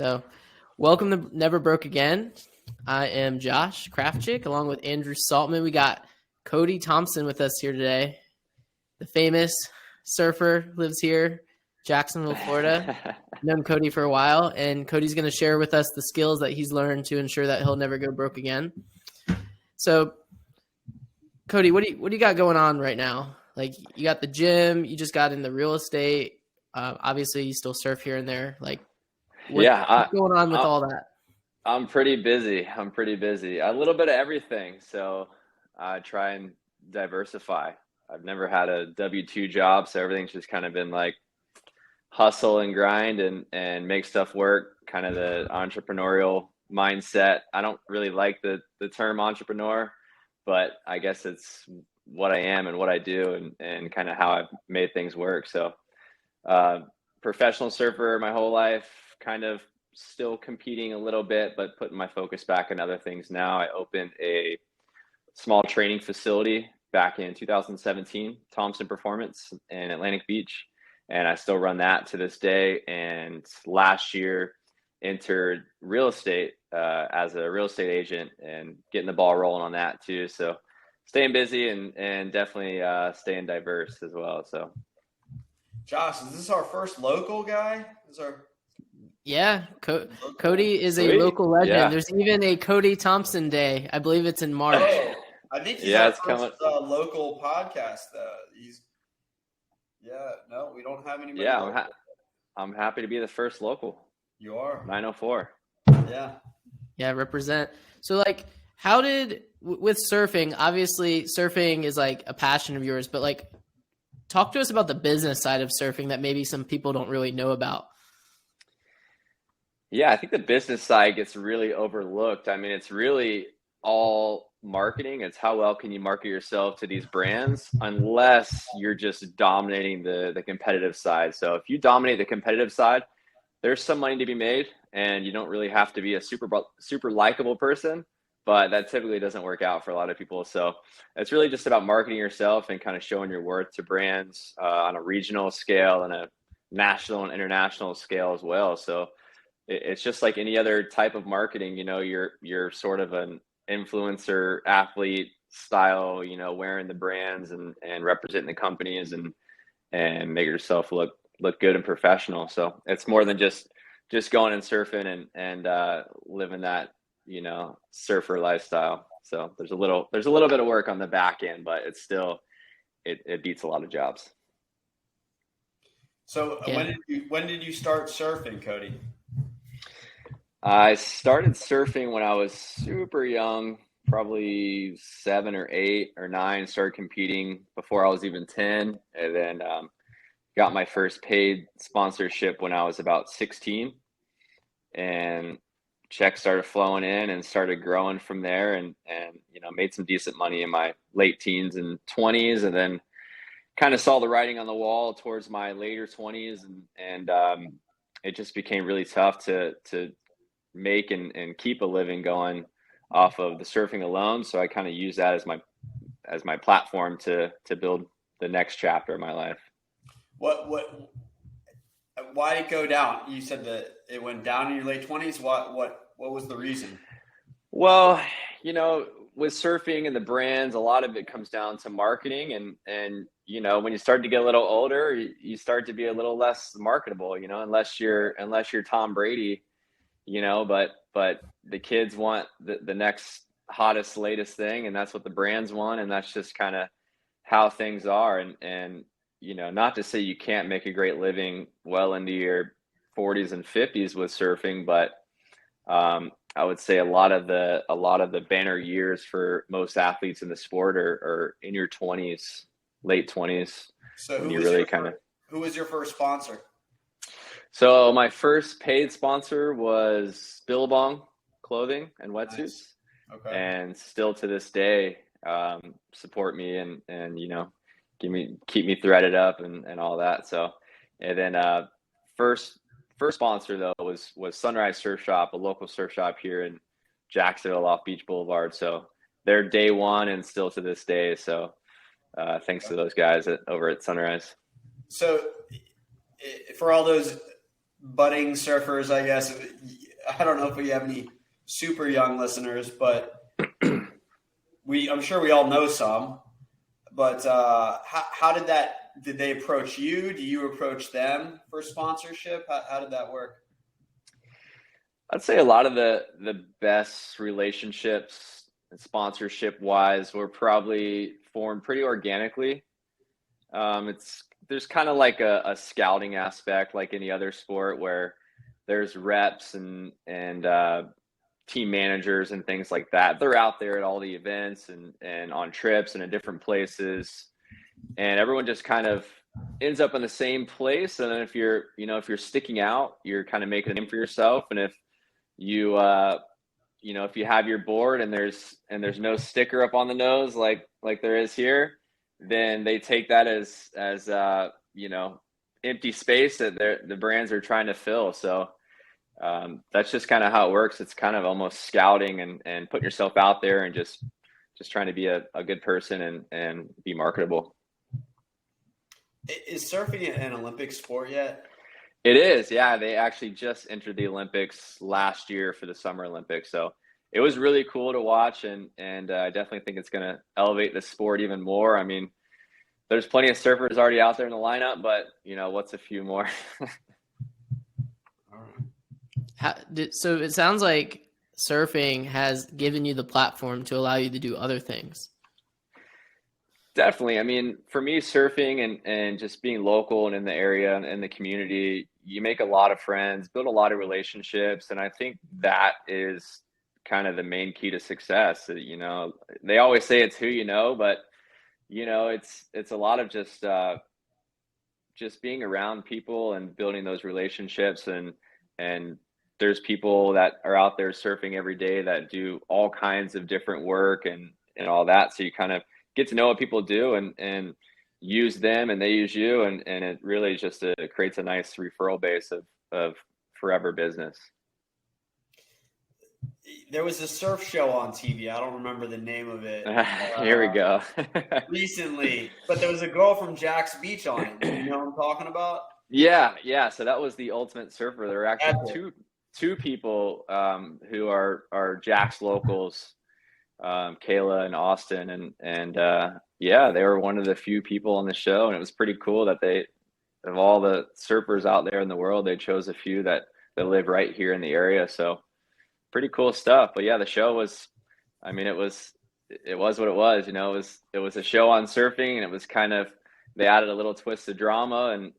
So, welcome to Never Broke Again. I am Josh Kraftchick, along with Andrew Saltman. We got Cody Thompson with us here today. The famous surfer lives here, Jacksonville, Florida. I've known Cody for a while, and Cody's going to share with us the skills that he's learned to ensure that he'll never go broke again. So, Cody, what do you got going on right now? Like, you got the gym, you just got in the real estate. Obviously, you still surf here and there. Like, what's going on with all that? I'm pretty busy. A little bit of everything. So I try and diversify. I've never had a W-2 job, so everything's just kind of been like hustle and grind and make stuff work, kind of the entrepreneurial mindset. I don't really like the term entrepreneur, but I guess it's what I am and what I do and kind of how I've made things work. So professional surfer my whole life, kind of still competing a little bit, but putting my focus back on other things now. I opened a small training facility back in 2017, Thompson Performance in Atlantic Beach. And I still run that to this day. And last year entered real estate as a real estate agent and getting the ball rolling on that too. So staying busy and definitely staying diverse as well. So Josh, is this our first local guy? Yeah, Cody is a local legend. Yeah. There's even a Cody Thompson Day. I believe it's in March. Oh, I think he's our first local podcast. No, we don't have anybody. Yeah, I'm happy to be the first local. You are 904. Yeah, represent. So, like, how did with surfing? Obviously, surfing is like a passion of yours, but like, talk to us about the business side of surfing that maybe some people don't really know about. Yeah, I think the business side gets really overlooked. I mean, it's really all marketing. It's how well can you market yourself to these brands unless you're just dominating the competitive side. So if you dominate the competitive side, there's some money to be made and you don't really have to be a super likable person, but that typically doesn't work out for a lot of people. So it's really just about marketing yourself and kind of showing your worth to brands on a regional scale and a national and international scale as well. So it's just like any other type of marketing, you know, you're sort of an influencer athlete style, you know, wearing the brands and representing the companies and make yourself look good and professional. So it's more than just going and surfing and living that, you know, surfer lifestyle. So there's a little bit of work on the back end, but it's still, it beats a lot of jobs. So when did you start surfing, Cody? I started surfing when I was super young, probably 7 or 8 or 9, started competing before I was even 10. And then got my first paid sponsorship when I was about 16. And checks started flowing in and started growing from there and you know, made some decent money in my late teens and 20s. And then kind of saw the writing on the wall towards my later 20s. And it just became really tough to make and keep a living going off of the surfing alone. So I kind of use that as my platform to build the next chapter of my life. Why did it go down? You said that it went down in your late 20s. What was the reason? Well, you know, with surfing and the brands, a lot of it comes down to marketing and you know, when you start to get a little older, you start to be a little less marketable, you know, unless you're Tom Brady, you know, but the kids want the next hottest, latest thing. And that's what the brands want. And that's just kind of how things are. And, you know, not to say you can't make a great living well into your 40s and 50s with surfing, but I would say a lot of the banner years for most athletes in the sport are in your 20s, late 20s. So who was your first sponsor? So my first paid sponsor was Billabong clothing and wetsuits. Nice. Okay. And still to this day, support me and, you know, keep me threaded up and all that. So, and then, first sponsor though was Sunrise Surf Shop, a local surf shop here in Jacksonville off Beach Boulevard. So they're day one and still to this day. So, thanks to those guys over at Sunrise. So for all those budding surfers, I guess. I don't know if we have any super young listeners, but I'm sure we all know some. But how did they approach you? Do you approach them for sponsorship? How did that work? I'd say a lot of the best relationships sponsorship wise were probably formed pretty organically. There's kind of like a scouting aspect like any other sport where there's reps and team managers and things like that. They're out there at all the events and on trips and in different places, and everyone just kind of ends up in the same place. And then if you're sticking out, you're kind of making a name for yourself. And if you if you have your board and there's no sticker up on the nose like there is here, then they take that as empty space that the brands are trying to fill. So that's just kind of how it works. It's kind of almost scouting and putting yourself out there and just trying to be a good person and be marketable. Is surfing an Olympic sport yet? It is, yeah. They actually just entered the Olympics last year for the Summer Olympics. So it was really cool to watch, and I definitely think it's going to elevate the sport even more. I mean, there's plenty of surfers already out there in the lineup, but what's a few more? All right. So it sounds like surfing has given you the platform to allow you to do other things. Definitely. I mean, for me, surfing and just being local and in the area and in the community, you make a lot of friends, build a lot of relationships. And I think that is kind of the main key to success. They always say it's who you know, but it's a lot of just being around people and building those relationships. And there's people that are out there surfing every day that do all kinds of different work and all that. So you kind of get to know what people do and use them and they use you. And it really just creates a nice referral base of forever business. There was a surf show on TV. I don't remember the name of it. Here we go. Recently, but there was a girl from Jack's Beach on it. Do you know what I'm talking about? Yeah. So that was the Ultimate Surfer. There were actually two people who are Jack's locals, Kayla and Austin, and they were one of the few people on the show, and it was pretty cool that of all the surfers out there in the world, they chose a few that live right here in the area. So pretty cool stuff. But yeah, the show was, I mean, it was what it was. It was a show on surfing, and it was kind of, they added a little twist of drama and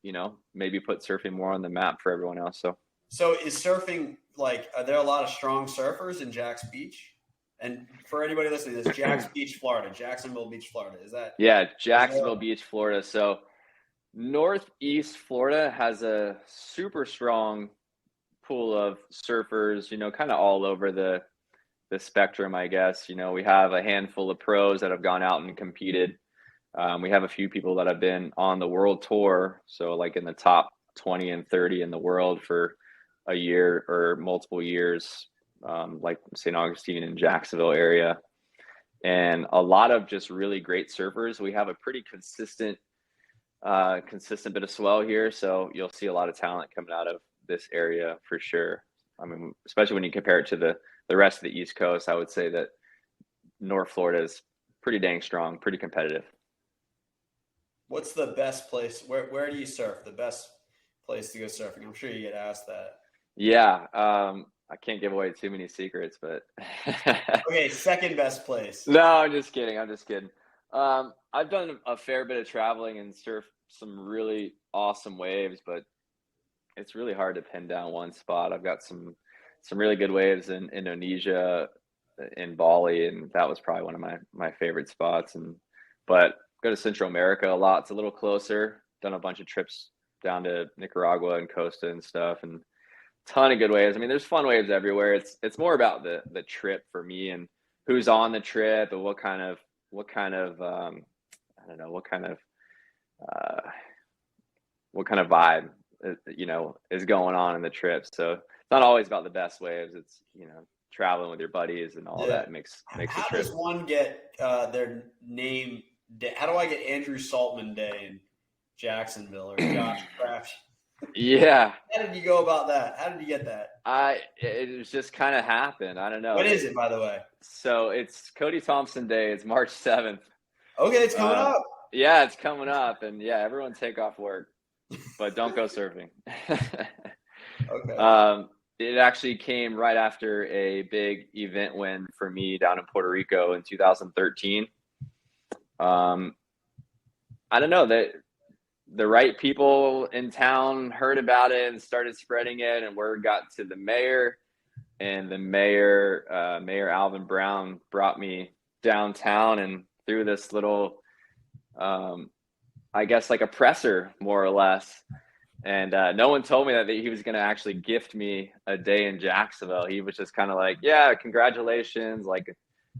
maybe put surfing more on the map for everyone else. So is surfing, are there a lot of strong surfers in Jack's Beach? And for anybody listening, it's Jack's Beach, Florida, Jacksonville Beach, Florida. Is that? Yeah, Jacksonville Beach, Florida. So Northeast Florida has a super strong pool of surfers, kind of all over the spectrum, I guess. We have a handful of pros that have gone out and competed. We have a few people that have been on the world tour. So like in the top 20 and 30 in the world for a year or multiple years. Like St. Augustine and Jacksonville area, and a lot of just really great surfers. We have a pretty consistent bit of swell here, so you'll see a lot of talent coming out of this area for sure. I mean, especially when you compare it to the rest of the East Coast, I would say that North Florida is pretty dang strong, pretty competitive. What's the best place? Where do you surf? The best place to go surfing? I'm sure you get asked that. Yeah. I can't give away too many secrets, but okay, second best place. No, I'm just kidding. I've done a fair bit of traveling and surfed some really awesome waves, but it's really hard to pin down one spot. I've got some really good waves in Indonesia, in Bali, and that was probably one of my favorite spots. But go to Central America a lot. It's a little closer. Done a bunch of trips down to Nicaragua and Costa and stuff, and ton of good waves. I mean, there's fun waves everywhere. It's more about the trip for me and who's on the trip and what kind of I don't know, what kind of vibe is going on in the trip. So it's not always about the best waves. It's traveling with your buddies and all that makes the trip. How does one get their name? How do I get Andrew Saltman Day in Jacksonville or Josh Craft? Yeah. How did you go about that? How did you get that? It was just kind of happened. I don't know. When is it, by the way? So it's Cody Thompson Day. It's March 7th. Okay, it's coming up. Yeah, it's coming up, and yeah, everyone take off work, but don't go surfing. Okay. It actually came right after a big event win for me down in Puerto Rico in 2013. I don't know that the right people in town heard about it and started spreading it, and word got to the mayor, and the Mayor Alvin Brown brought me downtown and through this little, I guess like a presser more or less. And no one told me that he was going to actually gift me a day in Jacksonville. He was just kind of like, yeah, congratulations, like,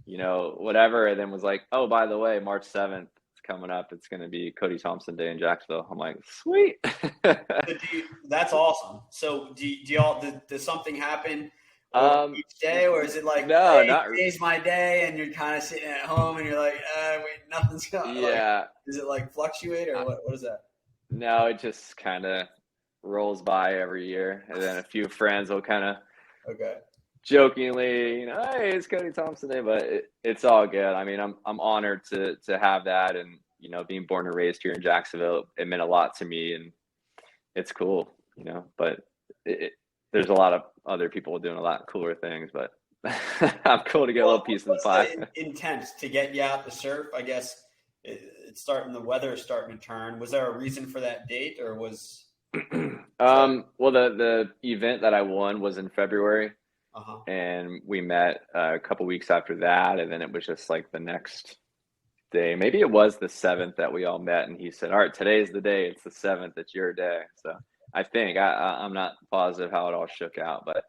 whatever. And then was like, oh, by the way, March 7th is coming up. It's going to be Cody Thompson Day in Jacksonville. I'm like, sweet. That's awesome. So do y'all, does something happen each day, or is it like, no, hey, not today's my day, and you're kind of sitting at home and you're like, wait, nothing's going. Yeah. Like, does it like fluctuate, or what is that? No, it just kind of rolls by every year, and then a few friends will kind of jokingly, hey, it's Cody Thompson Day, but it's all good. I mean, I'm honored to have that, and being born and raised here in Jacksonville, it meant a lot to me, and it's cool, But there's a lot of other people doing a lot cooler things, but I'm cool to get a little piece of the pie. Intense to get you out to surf, I guess. It's starting. The weather is starting to turn. Was there a reason for that date, or was? Well, the event that I won was in February, and we met a couple weeks after that, and then it was just like the next day. Maybe it was the 7th that we all met, and he said, "All right, today's the day. It's the 7th. It's your day." So I think I'm not positive how it all shook out, but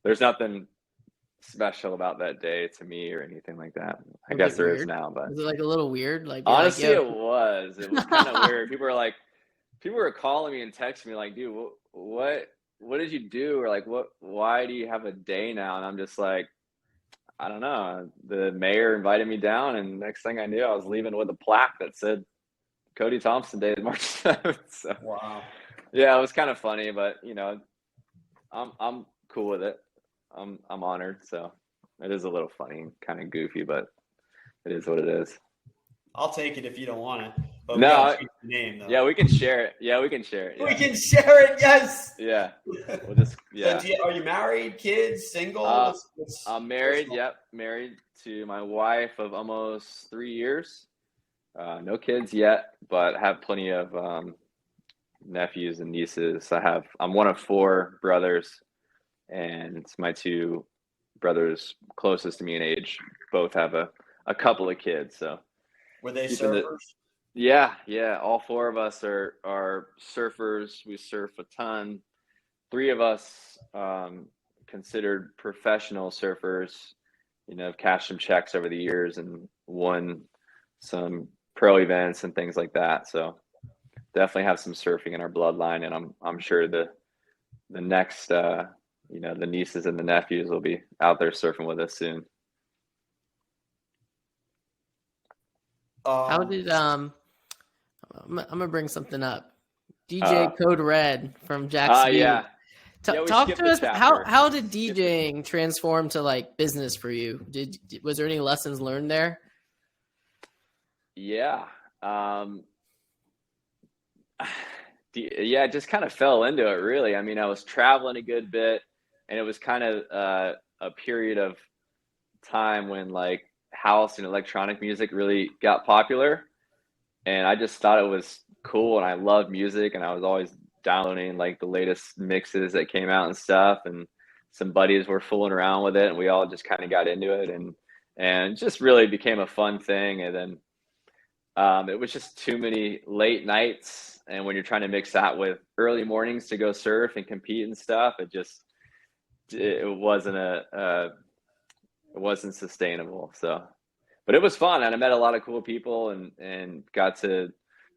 there's nothing special about that day to me or anything like that. I guess there is now, but was it like a little weird? Like honestly, it was kind of weird. People were calling me and texting me like, dude, what did you do? Or like, why do you have a day now? And I'm just like, I don't know. The mayor invited me down, and next thing I knew, I was leaving with a plaque that said Cody Thompson Day, March 7th. So, wow. Yeah, it was kind of funny, but I'm cool with it. I'm honored. So it is a little funny, kind of goofy, but it is what it is. I'll take it if you don't want it. But no, the name, though. Yeah, we can share it. Yeah, we can share it. Yeah. We can share it. Yes. Yeah. We'll just, yeah. So are you married? Kids? Single? I'm married. Yep, married to my wife of almost 3 years. No kids yet, but have plenty of nephews and nieces. I'm one of 4 brothers, and my 2 brothers closest to me in age both have a couple of kids. So were they surfers? Yeah. All 4 of us are surfers. We surf a ton. 3 of us considered professional surfers. Have cashed some checks over the years and won some pro events and things like that. So definitely have some surfing in our bloodline, and I'm sure the next the nieces and the nephews will be out there surfing with us soon. How did I'm gonna bring something up. DJ Code Red from Jacksonville. Yeah. Talk to us. How did DJing transform to like business for you? Was there any lessons learned there? Yeah. Yeah, just kind of fell into it, really. I mean, I was traveling a good bit, and it was kind of a period of time when like house and electronic music really got popular, and I just thought it was cool, and I loved music, and I was always downloading like the latest mixes that came out and stuff, and some buddies were fooling around with it, and we all just kind of got into it, and just really became a fun thing. And then it was just too many late nights, and when you're trying to mix that with early mornings to go surf and compete and stuff, it wasn't sustainable. So, but it was fun, and I met a lot of cool people, and got to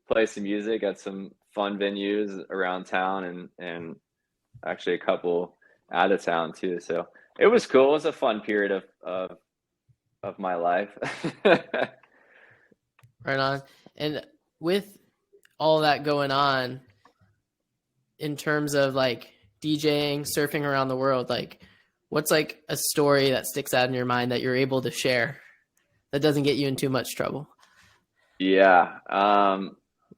play some music at some fun venues around town, and actually a couple out of town too. So it was cool. It was a fun period of my life. Right on. And with all that going on, in terms of like DJing, surfing around the world, like what's like a story that sticks out in your mind that you're able to share that doesn't get you in too much trouble? Yeah.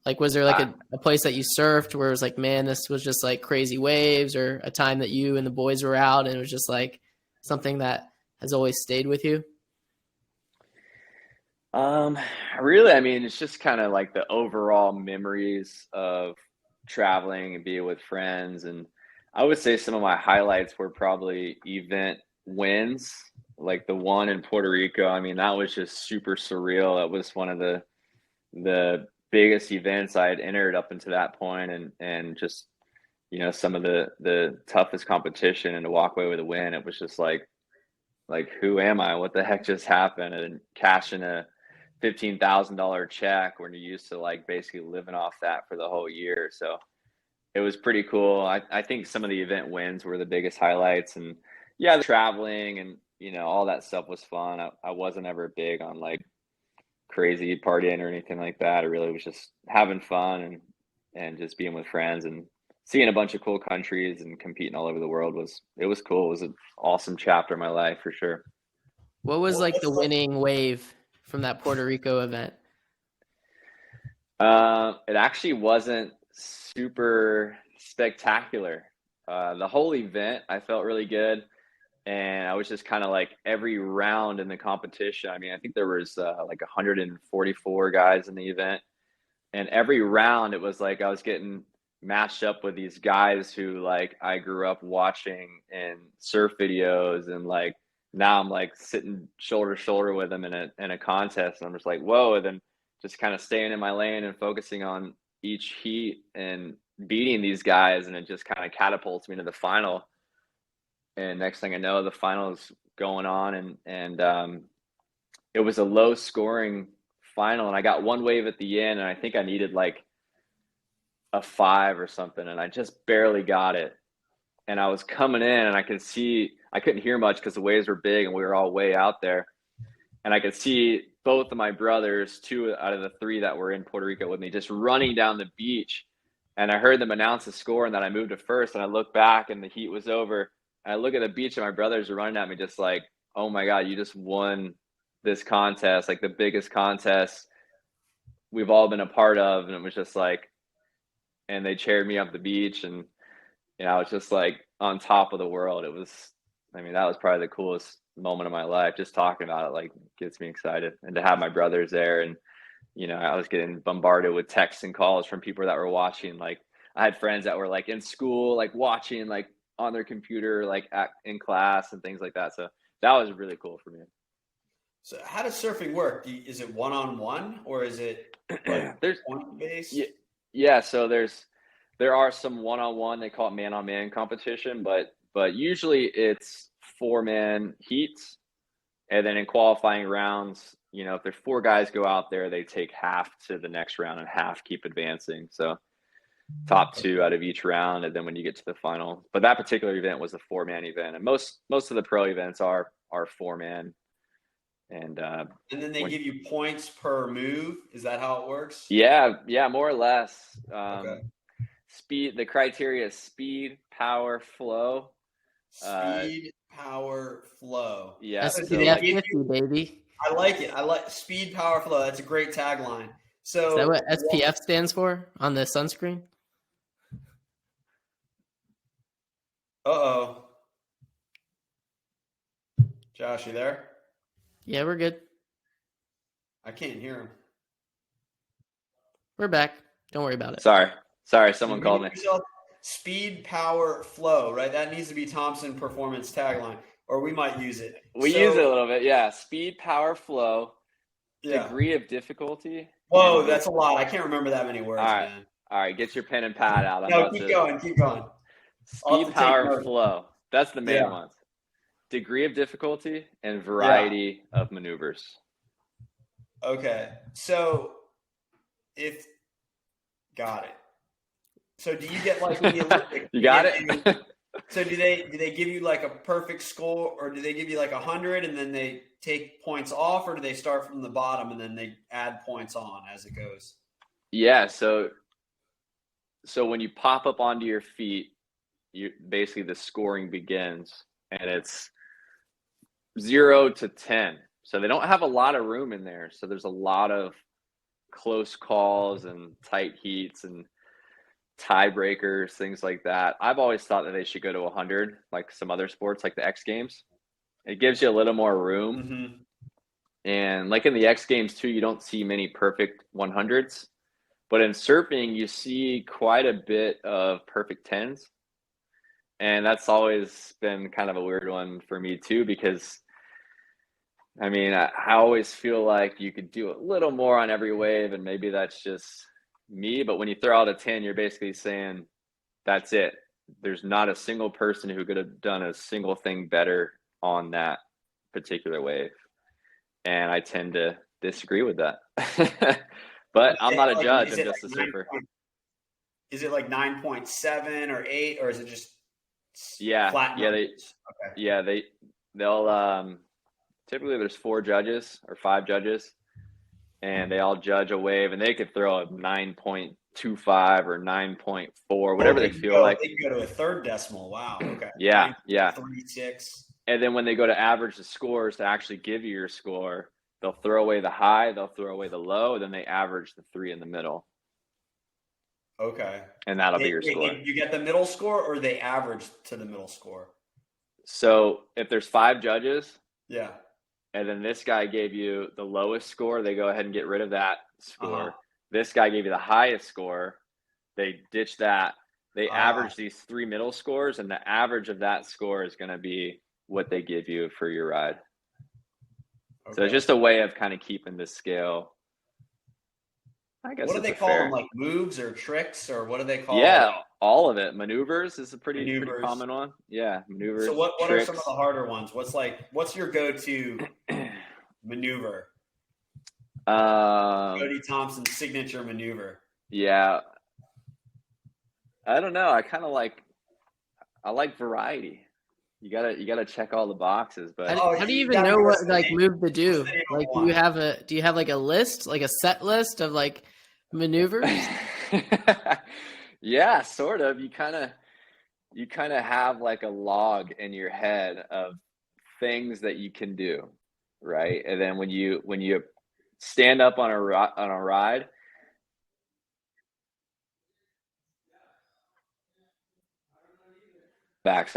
Like, was there like a place that you surfed where it was like, man, this was just like crazy waves, or a time that you and the boys were out and it was just like something that has always stayed with you? Really, I mean, it's just kind of like the overall memories of traveling and being with friends. And I would say some of my highlights were probably event wins, like the one in Puerto Rico. I mean, that was just super surreal. That was one of the biggest events I had entered up until that point, and just, some of the toughest competition, and to walk away with a win, it was just like who am I? What the heck just happened? And cashing a $15,000 check when you're used to like basically living off that for the whole year. So it was pretty cool. I think some of the event wins were the biggest highlights, and yeah, the traveling and all that stuff was fun. I wasn't ever big on like crazy partying or anything like that. I really was just having fun and just being with friends and seeing a bunch of cool countries and competing all over the world. It was cool. It was an awesome chapter of my life for sure. What was like the winning wave from that Puerto Rico event? It actually wasn't super spectacular. The whole event, I felt really good. And I was just kind of like every round in the competition. I mean, I think there was like 144 guys in the event. And every round it was like I was getting matched up with these guys who like I grew up watching in surf videos, and like now I'm like sitting shoulder to shoulder with them in a contest, and I'm just like, whoa. And then just kind of staying in my lane and focusing on each heat and beating these guys, and it just kind of catapults me to the final. And next thing I know, the final is going on, and it was a low scoring final, and I got one wave at the end, and I think I needed like a 5 or something, and I just barely got it. And I was coming in, and I couldn't hear much because the waves were big and we were all way out there. And I could see both of my brothers, 2 out of the 3 that were in Puerto Rico with me, just running down the beach. And I heard them announce the score, and then I moved to first, and I looked back and the heat was over. And I look at the beach, and my brothers are running at me just like, oh my God, you just won this contest, like the biggest contest we've all been a part of. And it was just like, and they cheered me up the beach, and I was just like on top of the world. That was probably the coolest moment of my life. Just talking about it like gets me excited, and to have my brothers there, and I was getting bombarded with texts and calls from people that were watching. Like I had friends that were like in school, like watching like on their computer, like in class and things like that. So that was really cool for me. So how does surfing work? Is it one-on-one, or is it like there's point-based? Yeah, so there are some one-on-one, they call it man-on-man competition, but usually it's 4-man heats, and then in qualifying rounds, if there's 4 guys go out there, they take half to the next round and half keep advancing. So top 2 out of each round, and then when you get to the final. But that particular event was a 4-man event, and most of the pro events are 4-man. And then they give you points per move. Is that how it works? Yeah, more or less. Okay. Speed. The criteria is speed, power, flow. Speed, power, flow. Yeah, SPF, baby. I like it. I like speed, power, flow. That's a great tagline. So is that what SPF stands for on the sunscreen? Uh-oh. Josh, you there? Yeah, we're good. I can't hear him. We're back. Don't worry about it. Sorry, someone called me. Speed, power, flow, right? That needs to be Thompson Performance tagline, or we might use it. We use it a little bit, yeah. Speed, power, flow, degree of difficulty. Whoa, that's a lot. I can't remember that many words, man. All right, get your pen and pad out. Keep going. Speed, power, flow. That's the main ones. Degree of difficulty and variety of maneuvers. Okay. So got it. So do you get like in the Olympics? You got it? So do they give you like a perfect score, or do they give you like 100 and then they take points off, or do they start from the bottom and then they add points on as it goes? Yeah, so So when you pop up onto your feet, basically the scoring begins, and it's 0 to 10. So they don't have a lot of room in there. So there's a lot of close calls and tight heats and tiebreakers, things like that. I've always thought that they should go to 100, like some other sports, like the X Games. It gives you a little more room. Mm-hmm. And like in the X Games too, you don't see many perfect 100s. But in surfing, you see quite a bit of perfect 10s. And that's always been kind of a weird one for me too, because I mean, I always feel like you could do a little more on every wave, and maybe that's just me. But when you throw out a 10, you're basically saying that's it. There's not a single person who could have done a single thing better on that particular wave. And I tend to disagree with that. But I'm not a judge, I'm just a surfer. Is it like 9.7 or 8, or is it just flat numbers? They'll typically there's 4 judges or 5 judges, and they all judge a wave, and they could throw a 9.25 or 9.4, whatever they feel like. They go to a third decimal. Wow. Okay. Yeah. 36. And then when they go to average the scores to actually give you your score, they'll throw away the high, they'll throw away the low, then they average the 3 in the middle. Okay. And that'll be your score. You get the middle score, or they average to the middle score? So if there's 5 judges, yeah, and then this guy gave you the lowest score, they go ahead and get rid of that score. This guy gave you the highest score, they ditch that. They average these 3 middle scores, and the average of that score is going to be what they give you for your ride. Okay. So it's just a way of kind of keeping the scale. I guess. What do they call them? Like moves or tricks, or what do they call? Yeah, all of it. Maneuvers is a pretty common one. Yeah, maneuvers. So what are some of the harder ones? What's your go-to maneuver? Cody Thompson's signature maneuver. Yeah. I don't know. I like variety. You gotta check all the boxes, but how do you even know what move to do? Like, do you have like a list, like a set list of like maneuvers? Yeah, sort of. You kind of have like a log in your head of things that you can do, right? And then when you stand up on a ride, backside.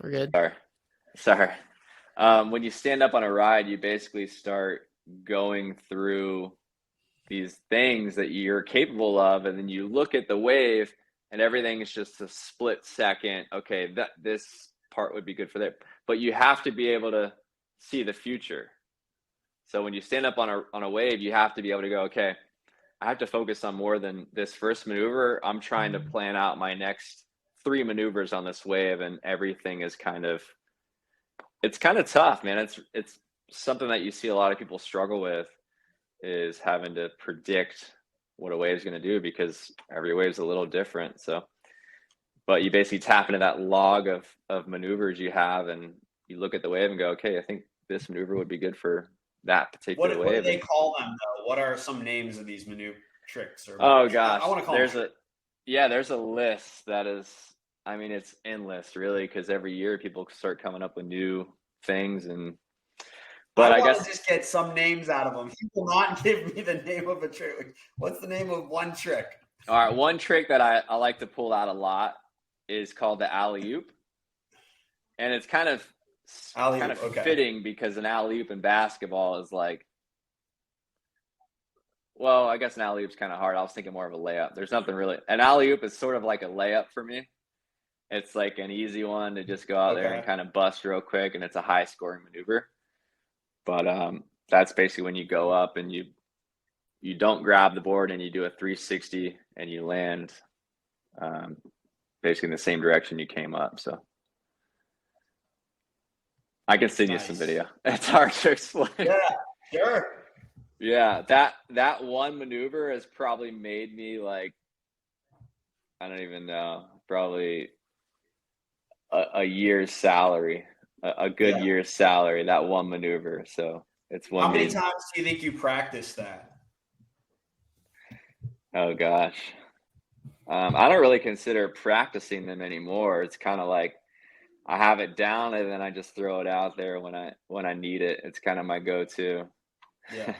We're good. Sorry. When you stand up on a ride, you basically start going through these things that you're capable of, and then you look at the wave, and everything is just a split second. Okay, this part would be good for that, but you have to be able to see the future. So when you stand up on a wave, you have to be able to go, okay, I have to focus on more than this first maneuver. I'm trying to plan out my next 3 maneuvers on this wave, and everything is it's kind of tough, man. It's something that you see a lot of people struggle with, is having to predict what a wave is going to do, because every wave is a little different. So, but you basically tap into that log of maneuvers you have, and you look at the wave and go, okay, I think this maneuver would be good for that particular wave. What do they call them though? What are some names of these maneuver tricks? Oh gosh, I want to call them. There's a list that is, I mean, it's endless really, because every year people start coming up with new things. But I guess just get some names out of them. You will not give me the name of a trick. What's the name of one trick? All right, one trick that I like to pull out a lot is called the alley-oop. And it's kind of fitting, because an alley-oop in basketball is like, well, I guess an alley-oop's kind of hard. I was thinking more of a layup. There's nothing really. An alley-oop is sort of like a layup for me. It's like an easy one to just go out there and kind of bust real quick, and it's a high-scoring maneuver. But that's basically when you go up and you don't grab the board, and you do a 360 and you land basically in the same direction you came up. So I can send you some video. It's hard to explain. Yeah, sure. Yeah, that one maneuver has probably made me like, I don't even know, probably a year's salary, a good year's salary, that one maneuver. So It's How one many game. times do you think you practiced that? Oh gosh. I don't really consider practicing them anymore. It's kind of like I have it down and then I just throw it out there when I need it. It's kind of my go-to. Yeah.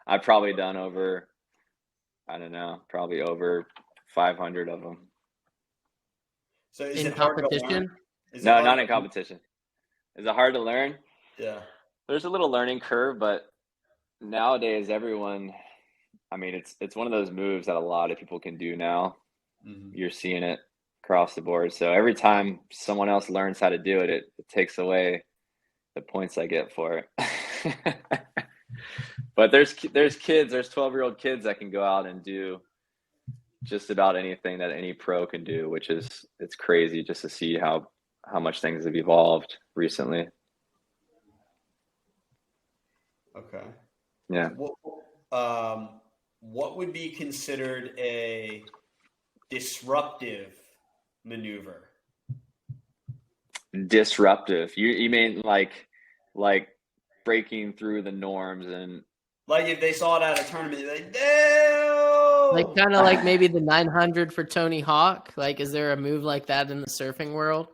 I've probably done over, I don't know, probably over 500 of them. So is In it hard to learn? competition? No, not in competition. Is it hard to learn? Yeah. There's a little learning curve, but nowadays everyone, I mean, it's one of those moves that a lot of people can do now. Mhm. You're seeing it across the board. So every time someone else learns how to do it, it takes away the points I get for it. But there's kids, there's 12-year-old kids that can go out and do just about anything that any pro can do, which is, it's crazy just to see how much things have evolved recently. Okay. Yeah. What would be considered a disruptive maneuver? Disruptive. You mean like breaking through the norms and Like if they saw it at a tournament, they're like, no! Like kind of like maybe the 900 for Tony Hawk. Like, is there a move like that in the surfing world?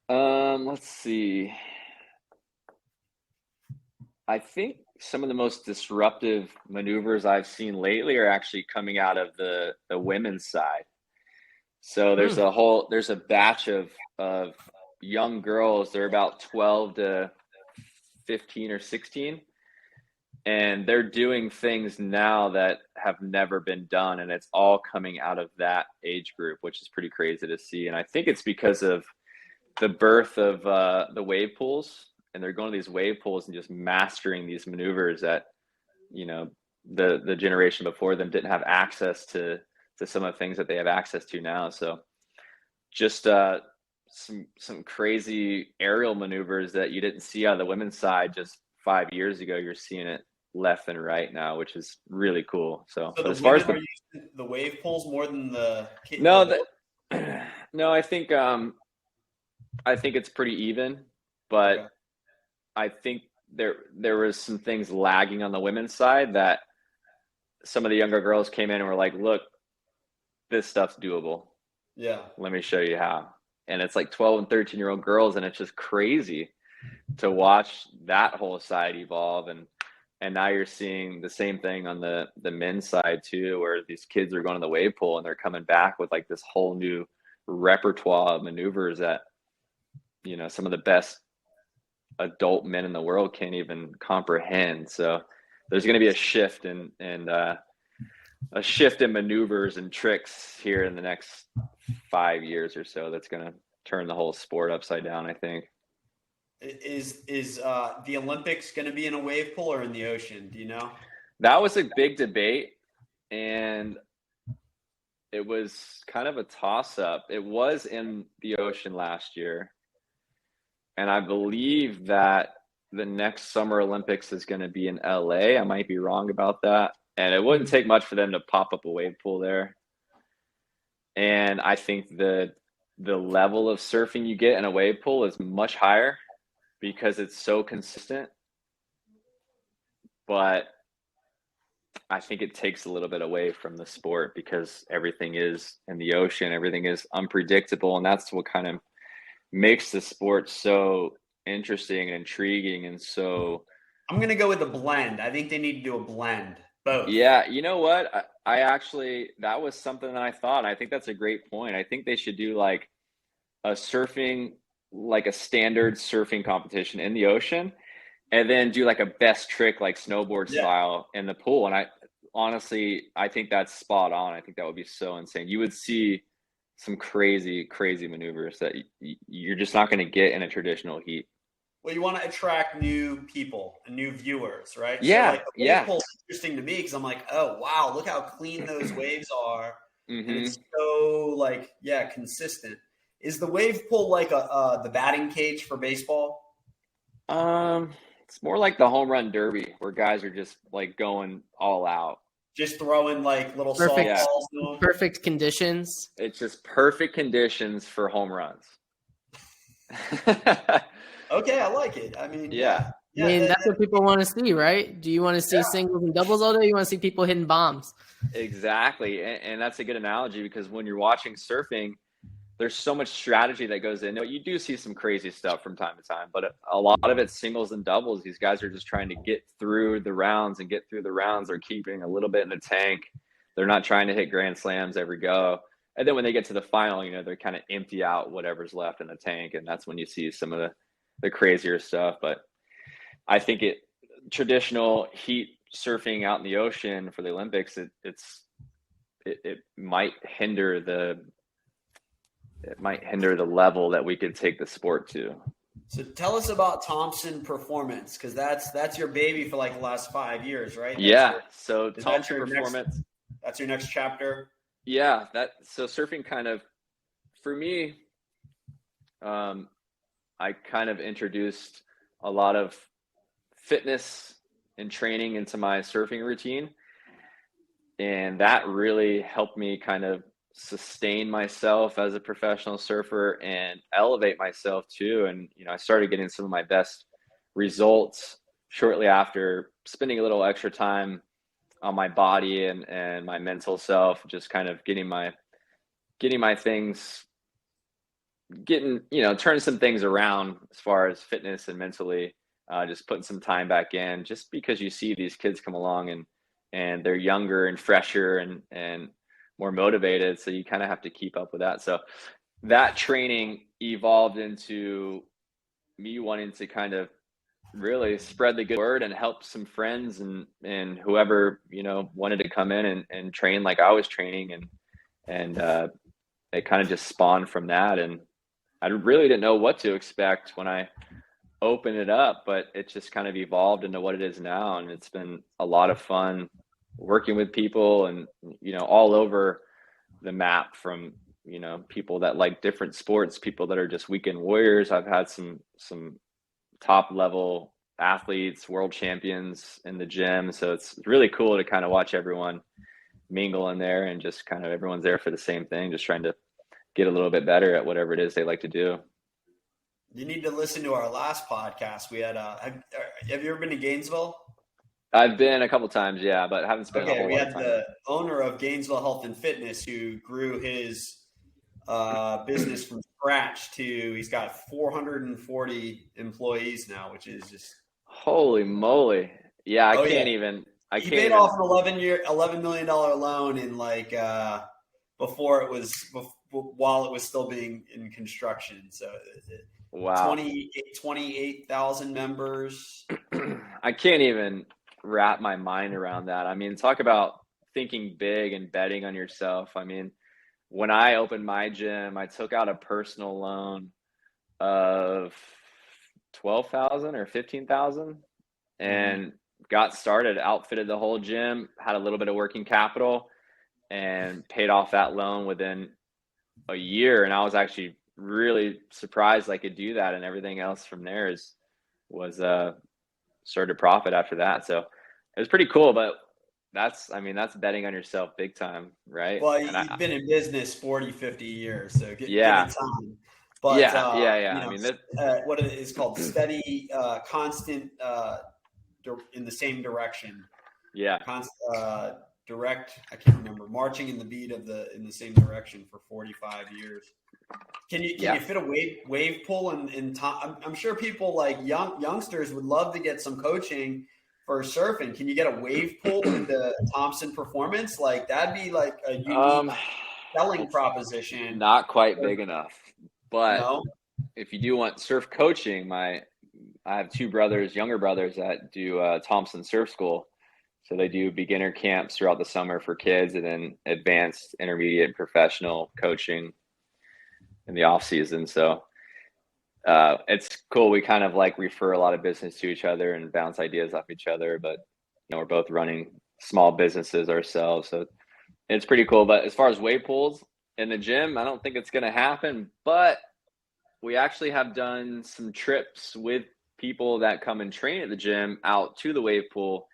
Let's see. I think some of the most disruptive maneuvers I've seen lately are actually coming out of the women's side. So there's a batch of young girls. They're about 12 to 15 or 16. And they're doing things now that have never been done. And it's all coming out of that age group, which is pretty crazy to see. And I think it's because of the birth of the wave pools. And they're going to these wave pools and just mastering these maneuvers that, you know, the generation before them didn't have access to some of the things that they have access to now. So just some crazy aerial maneuvers that you didn't see on the women's side just 5 years ago. You're seeing it left and right now, which is really cool. So So but the as far as women are using the wave pools more than the kids? no, no, I think it's pretty even, but Okay. I think there was some things lagging on the women's side that some of the younger girls came in and were like, look, this stuff's doable. Yeah. Let me show you how. And it's like 12 and 13-year-old girls, and it's just crazy to watch that whole side evolve. And now you're seeing the same thing on the men's side too, where these kids are going to the wave pool and they're coming back with like this whole new repertoire of maneuvers that, you know, some of the best adult men in the world can't even comprehend. So there's going to be a shift in maneuvers and tricks here in the next 5 years or so. That's going to turn the whole sport upside down, I think. Is the Olympics going to be in a wave pool or in the ocean? Do you know? That was a big debate, and it was kind of a toss-up. It was in the ocean last year, and I believe that the next Summer Olympics is going to be in LA. I might be wrong about that. And it wouldn't take much for them to pop up a wave pool there. And I think the level of surfing you get in a wave pool is much higher because it's so consistent. But I think it takes a little bit away from the sport because everything is in the ocean, everything is unpredictable, and that's what kind of makes the sport so interesting and intriguing. And so I'm going to go with a blend. I think they need to do a blend. Both. Yeah, you know what? I actually, that was something that I thought. I think that's a great point. I think they should do like a surfing, like a standard surfing competition in the ocean, and then do like a best trick, like snowboard style in the pool. And I think that's spot on. I think that would be so insane. You would see some crazy, crazy maneuvers that you're just not going to get in a traditional heat. Well, you want to attract new people and new viewers, right? Yeah, so like the wave pool's interesting to me because I'm like, oh wow, look how clean those waves are, and it's so like consistent. Is the wave pool like the batting cage for baseball? It's more like the home run derby where guys are just like going all out, just throwing like little perfect, softballs. Perfect conditions. It's just perfect conditions for home runs. Okay, I like it. I mean, I mean, that's what people want to see, right? Do you want to see singles and doubles all day? You want to see people hitting bombs? Exactly. And that's a good analogy, because when you're watching surfing, there's so much strategy that goes into it. You do see some crazy stuff from time to time, but a lot of it's singles and doubles. These guys are just trying to get through the rounds and get through the rounds. They're keeping a little bit in the tank. They're not trying to hit grand slams every go. And then when they get to the final, they kind of empty out whatever's left in the tank. And that's when you see some of the crazier stuff. But I think traditional heat surfing out in the ocean for the Olympics, it might hinder the level that we could take the sport to. So tell us about Thompson Performance, because that's your baby for like the last 5 years, right? So Thompson Performance. That's your next chapter. Yeah, so surfing kind of, for me, I kind of introduced a lot of fitness and training into my surfing routine, and that really helped me kind of sustain myself as a professional surfer and elevate myself too. And I started getting some of my best results shortly after spending a little extra time on my body and my mental self, just kind of getting my things, turning some things around as far as fitness and mentally, just putting some time back in, just because you see these kids come along and they're younger and fresher and more motivated. So you kind of have to keep up with that. So that training evolved into me wanting to kind of really spread the good word and help some friends and whoever, wanted to come in and train like I was training. And it kind of just spawned from that. And I really didn't know what to expect when I opened it up, but it just kind of evolved into what it is now. And it's been a lot of fun working with people and, all over the map, from, people that like different sports, people that are just weekend warriors. I've had some top level athletes, world champions in the gym. So it's really cool to kind of watch everyone mingle in there, and just kind of everyone's there for the same thing, just trying to get a little bit better at whatever it is they like to do. You need to listen to our last podcast. We had, have you ever been to Gainesville? I've been a couple times, yeah, but haven't spent a whole lot of time. We had the owner of Gainesville Health and Fitness who grew his business from scratch to, he's got 440 employees now, which is just holy moly. Yeah, he paid off an $11 million loan in while it was still being in construction. So wow, 28,000 members. I can't even wrap my mind around that. I mean, talk about thinking big and betting on yourself. I mean, when I opened my gym, I took out a personal loan of $12,000 or $15,000 and got started, outfitted the whole gym, had a little bit of working capital, and paid off that loan within a year. And I was actually really surprised I could do that. And everything else from there was started to profit after that. So it was pretty cool, but that's betting on yourself big time, right? Well, you've been in business 40, 50 years, so give it time. But yeah. What it is called steady, constant, in the same direction. Yeah. Direct. I can't remember. Marching in the beat in the same direction for 45 years. Can you fit a wave pool in Tom? I'm sure people like youngsters would love to get some coaching for surfing. Can you get a wave pool into Thompson Performance? Like that'd be like a unique selling proposition. Not quite big enough, but if you do want surf coaching, I have two younger brothers that do Thompson Surf School. So they do beginner camps throughout the summer for kids, and then advanced, intermediate, and professional coaching in the off season. So it's cool. We kind of refer a lot of business to each other and bounce ideas off each other, but we're both running small businesses ourselves. So it's pretty cool. But as far as wave pools in the gym, I don't think it's going to happen, but we actually have done some trips with people that come and train at the gym out to the wave pool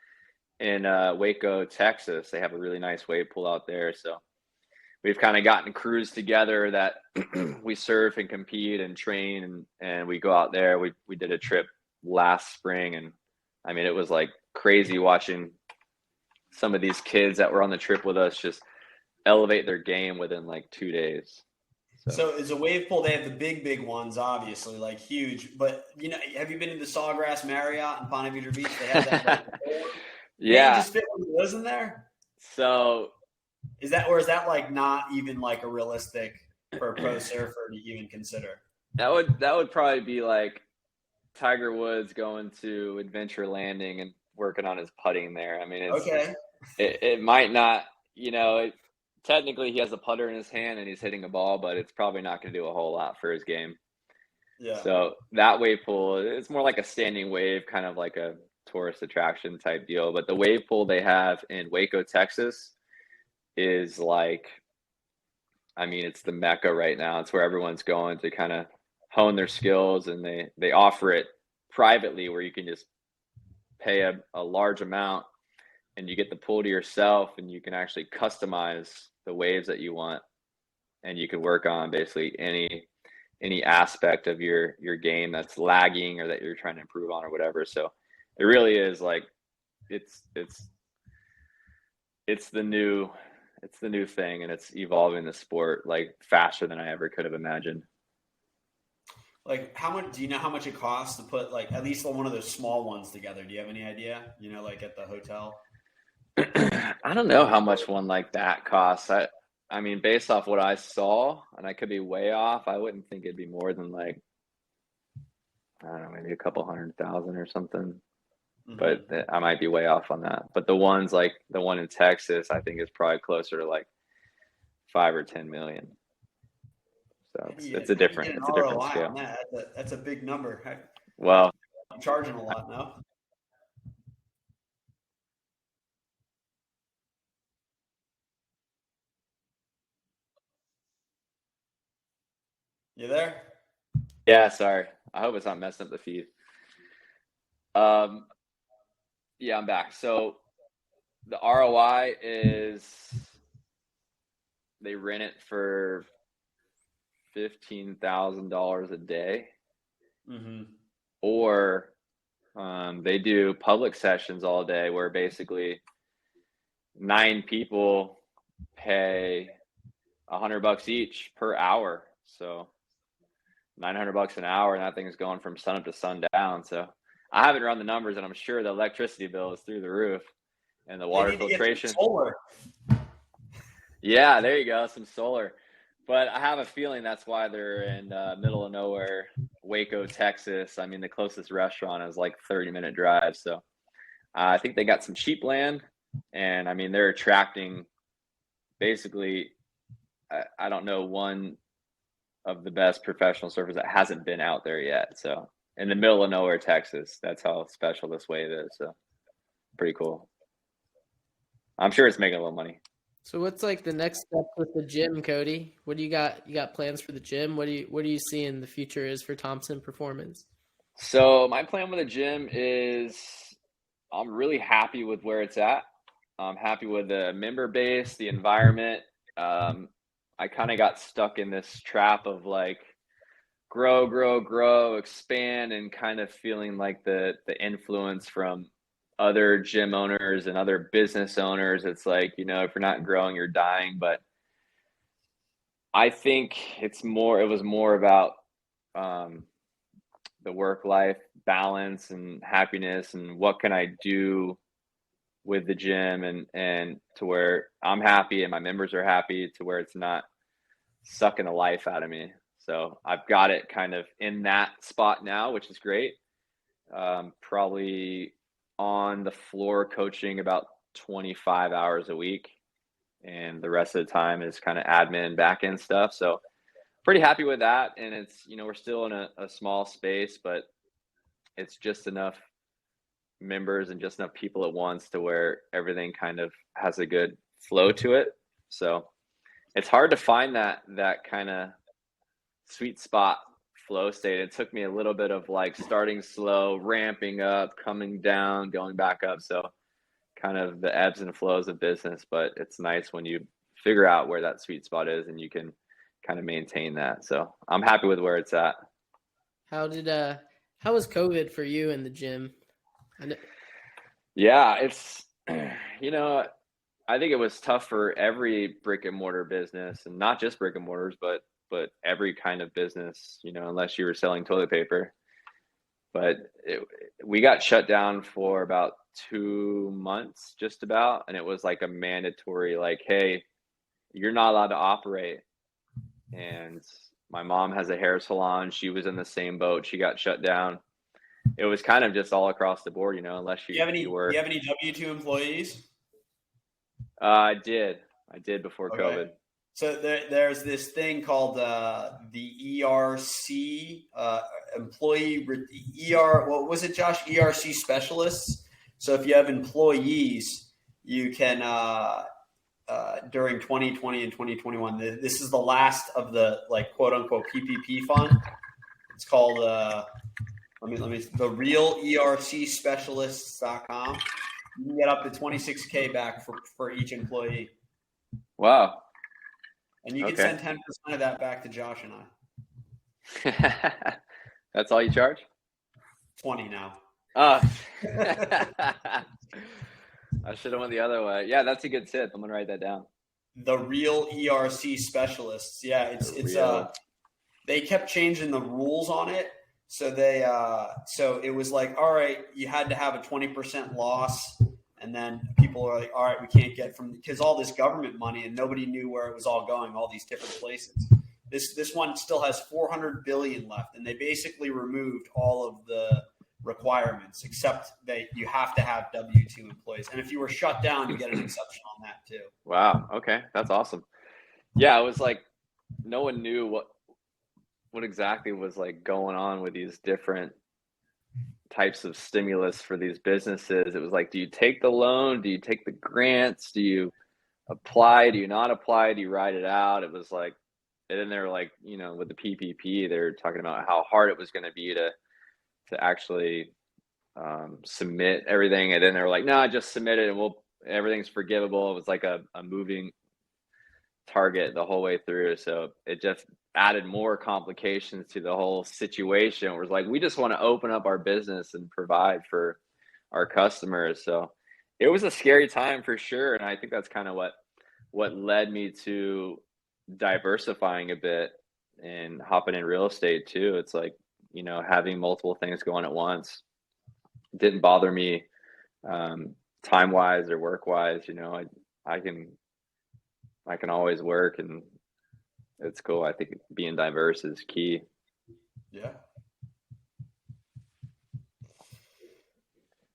in Waco, Texas. They have a really nice wave pool out there. So we've kind of gotten crews together that we surf and compete and train, and we go out there. We did a trip last spring. And I mean, it was like crazy watching some of these kids that were on the trip with us just elevate their game within like 2 days. So it's a wave pool. They have the big ones, obviously, like huge. But have you been to the Sawgrass Marriott in Ponte Vedra Beach? They have that. Yeah. Just fit one of those in there. So is that like not even like a realistic for a pro surfer to even consider? That would probably be like Tiger Woods going to Adventure Landing and working on his putting there. I mean, it might not, technically he has a putter in his hand and he's hitting a ball, but it's probably not going to do a whole lot for his game. Yeah. So that wave pool, it's more like a standing wave, kind of like a tourist attraction type deal. But the wave pool they have in Waco, Texas is like, I mean, it's the Mecca right now. It's where everyone's going to kind of hone their skills, and they offer it privately where you can just pay a large amount and you get the pool to yourself, and you can actually customize the waves that you want, and you can work on basically any aspect of your game that's lagging or that you're trying to improve on or whatever. So it really is like it's the new thing, and it's evolving the sport like faster than I ever could have imagined. Like, do you know how much it costs to put like at least one of those small ones together? Do you have any idea? Like at the hotel? I don't know how much one like that costs. I mean, based off what I saw, and I could be way off, I wouldn't think it'd be more than like, I don't know, maybe a couple 100,000 or something. Mm-hmm. But I might be way off on that. But the ones like the one in Texas, I think is probably closer to like 5 or 10 million. So it's a different scale. That's a big number. Well, I'm charging a lot now. You there? Yeah, sorry. I hope it's not messing up the feed. Yeah, I'm back. So the ROI is they rent it for $15,000 a day, mm-hmm. or they do public sessions all day where basically 9 people pay $100 each per hour. So $900 an hour, and that thing's going from sun up to sundown. So I haven't run the numbers, and I'm sure the electricity bill is through the roof, and the water filtration. Solar. Yeah, there you go, some solar. But I have a feeling that's why they're in middle of nowhere, Waco, Texas. I mean, the closest restaurant is like 30-minute drive. So I think they got some cheap land, and I mean, they're attracting basically, I don't know, one of the best professional surfers that hasn't been out there yet. So in the middle of nowhere, Texas, that's how special this wave is. So pretty cool. I'm sure it's making a little money. So what's like the next step with the gym, Cody? What do you got? You got plans for the gym? What do you see in the future is for Thompson Performance? So my plan with the gym is I'm really happy with where it's at. I'm happy with the member base, the environment. I kind of got stuck in this trap of like grow, expand, and kind of feeling like the influence from other gym owners and other business owners. It's like, if you're not growing, you're dying. But I think it was more about the work-life balance and happiness, and what can I do with the gym and to where I'm happy and my members are happy, to where it's not sucking the life out of me. So I've got it kind of in that spot now, which is great. Probably on the floor coaching about 25 hours a week, and the rest of the time is kind of admin, back end stuff. So pretty happy with that. And it's, we're still in a small space, but it's just enough members and just enough people at once to where everything kind of has a good flow to it. So it's hard to find that kind of sweet spot flow state. It took me a little bit of like starting slow, ramping up, coming down, going back up. So kind of the ebbs and flows of business, but it's nice when you figure out where that sweet spot is and you can kind of maintain that. So I'm happy with where it's at. How did How was COVID for you in the gym? Yeah, it's, you know, I think it was tough for every brick and mortar business, and not just brick and mortars, but every kind of business, unless you were selling toilet paper. But we got shut down for about 2 months, just about, and it was like a mandatory, like, hey, you're not allowed to operate. And my mom has a hair salon. She was in the same boat. She got shut down. It was kind of just all across the board, unless Do you have any W-2 employees? I did before Okay. COVID. So there's this thing called the ERC employee what was it, Josh? ERC specialists. So if you have employees, you can during 2020 and 2021. This is the last of the quote unquote PPP fund. It's called let me the real ERC specialists.com. You can get up to $26K back for each employee. Wow. And you can send 10% of that back to Josh and I. That's all you charge? 20 now. Oh. I should have went the other way. Yeah, that's a good tip. I'm gonna write that down. The real ERC specialists. Yeah, it's they kept changing the rules on it. So so it was like, all right, you had to have a 20% loss. And then people are like, all right, we can't get because all this government money and nobody knew where it was all going, all these different places. This one still has $400 billion left, and they basically removed all of the requirements except that you have to have W-2 employees. And if you were shut down, you get an exception on that too. Wow. Okay. That's awesome. Yeah. It was like, no one knew what exactly was like going on with these different types of stimulus for these businesses. It was like, do you take the loan? Do you take the grants? Do you apply? Do you not apply? Do you ride it out? It was like, and then they're like, with the PPP, they're talking about how hard it was going to be to actually submit everything. And then they're like, no, just submit it and everything's forgivable. It was like a moving target the whole way through. So it just added more complications to the whole situation. It was like, we just want to open up our business and provide for our customers. So it was a scary time for sure. And I think that's kind of what led me to diversifying a bit and hopping in real estate too. It's like, having multiple things going at once didn't bother me time wise or work wise. I can always work, and it's cool. I think being diverse is key. Yeah.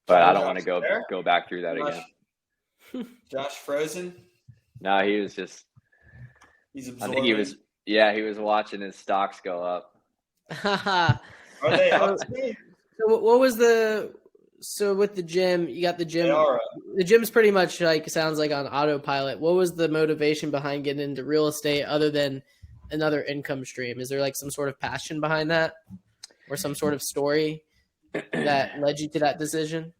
But I don't want to go back through that again. Josh frozen? No, he was just. He's absorbing. I think he was. Yeah, he was watching his stocks go up. Are they up? So what was so with the gym? You got the gym. The gym's pretty much sounds like on autopilot. What was the motivation behind getting into real estate other than another income stream? Is there some sort of passion behind that, or some sort of story that led you to that decision?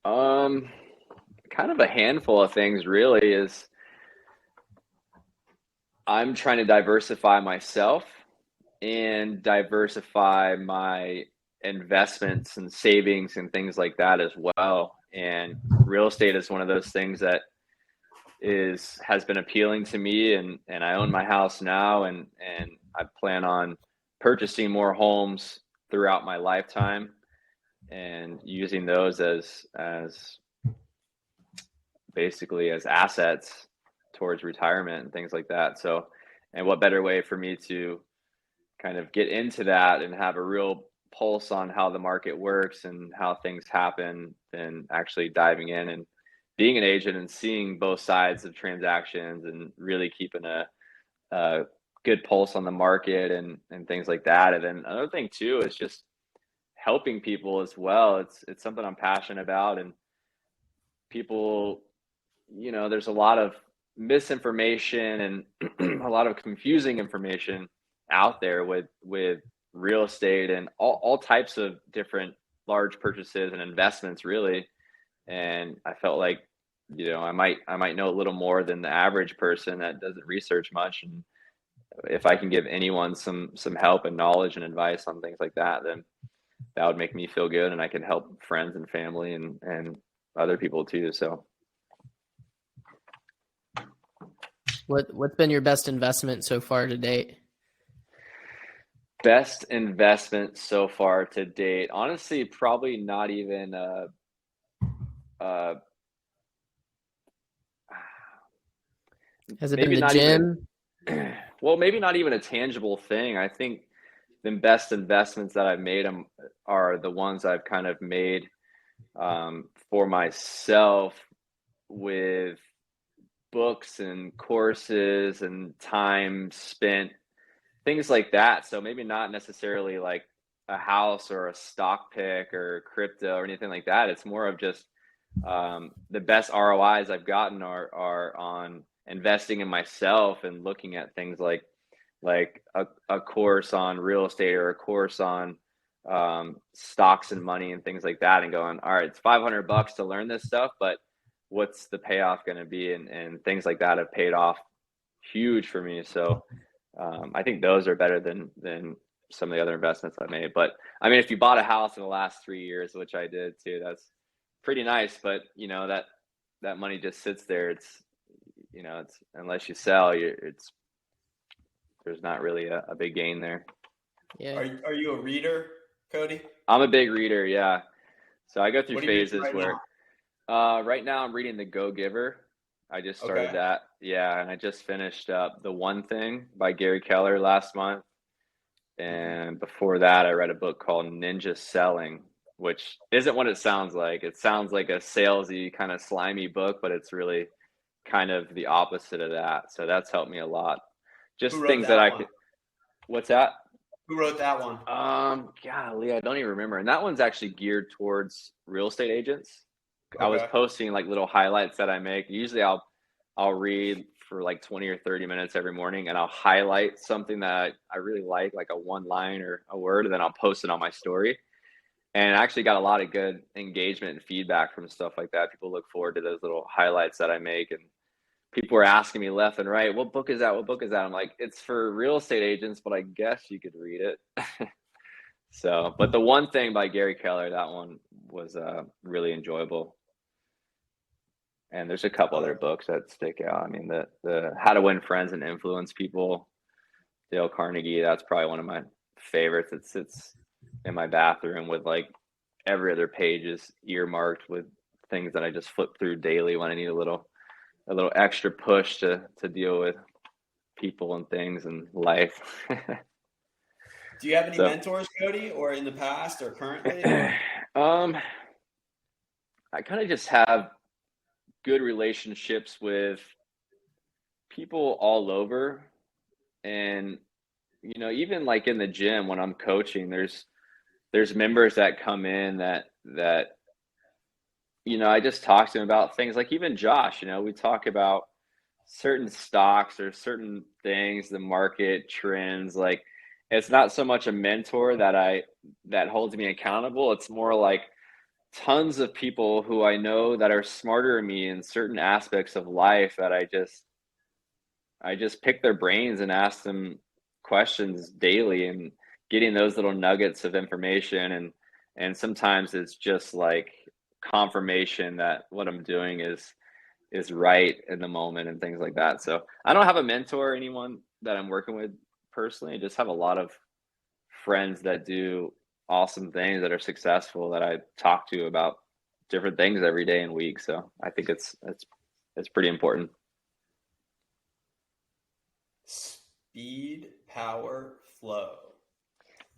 Kind of a handful of things really. Is I'm trying to diversify myself and diversify my investments and savings and things like that as well. And real estate is one of those things that has been appealing to me, and I own my house now, and I plan on purchasing more homes throughout my lifetime and using those as basically as assets towards retirement and things like that. So, and what better way for me to kind of get into that and have a real pulse on how the market works and how things happen than actually diving in and being an agent and seeing both sides of transactions and really keeping a good pulse on the market and things like that. And then another thing too is just helping people as well. It's something I'm passionate about, and people, there's a lot of misinformation and a lot of confusing information out there with real estate and all types of different large purchases and investments really. And I felt like, I might know a little more than the average person that doesn't research much. And if I can give anyone some help and knowledge and advice on things like that, then that would make me feel good, and I can help friends and family and other people too. So What's been your best investment so far to date? best investment so far to date, honestly, probably not even Has it been maybe the not even gym? well, maybe not even a tangible thing. I think the best investments that I've made are the ones I've kind of made for myself, with books and courses and time spent, things like that. So maybe not necessarily like a house or a stock pick or crypto or anything like that. It's more of just the best ROIs I've gotten are on investing in myself and looking at things like a course on real estate or a course on stocks and money and things like that, and going, all right, it's $500 to learn this stuff, but what's the payoff going to be? And things like that have paid off huge for me. So I think those are better than some of the other investments I made. But I mean, if you bought a house in the last 3 years, which I did too, that's pretty nice. But you know, that money just sits there. It's, you know, it's, unless you sell, there's not really a big gain there. Yeah. Are you a reader, Cody? I'm a big reader, yeah. So I go through What are you reading phases right where right now I'm reading The Go Giver. I just started Okay. that. Yeah, and I just finished up The One Thing by Gary Keller last month. And before that, I read a book called Ninja Selling, which isn't what it sounds like. It sounds like a salesy kind of slimy book, but it's really kind of the opposite of that. So that's helped me a lot. Just Who wrote things that that I one? could. What's that? Who wrote that one? Golly, I don't even remember. And that one's actually geared towards real estate agents. I was Okay. posting like little highlights that I make. Usually I'll read for like 20 or 30 minutes every morning, and I'll highlight something that I really like a one line or a word, and then I'll post it on my story. And I actually got a lot of good engagement and feedback from stuff like that. People look forward to those little highlights that I make, and people were asking me left and right, what book is that? What book is that? I'm like, it's for real estate agents, but I guess you could read it. So, but The One Thing by Gary Keller, that one was really enjoyable. And there's a couple other books that stick out. I mean, the How to Win Friends and Influence People, Dale Carnegie, that's probably one of my favorites. It sits in my bathroom with like every other page is earmarked with things that I just flip through daily when I need a little extra push to deal with people and things and life. Do you have any So, mentors, Cody, or in the past or currently? Or? I kind of just have good relationships with people all over. And, you know, even like in the gym when I'm coaching, there's members that come in that you know, I just talk to them about things, like even Josh, you know, we talk about certain stocks or certain things, the market trends. Like, it's not so much a mentor that holds me accountable. It's more like tons of people who I know that are smarter than me in certain aspects of life, that I just pick their brains and ask them questions daily, and getting those little nuggets of information, and sometimes it's just like confirmation that what I'm doing is right in the moment and things like that. So I don't have a mentor or anyone that I'm working with personally. I just have a lot of friends that do awesome things, that are successful, that I talk to about different things every day and week. So I think it's pretty important. Speed, power, flow.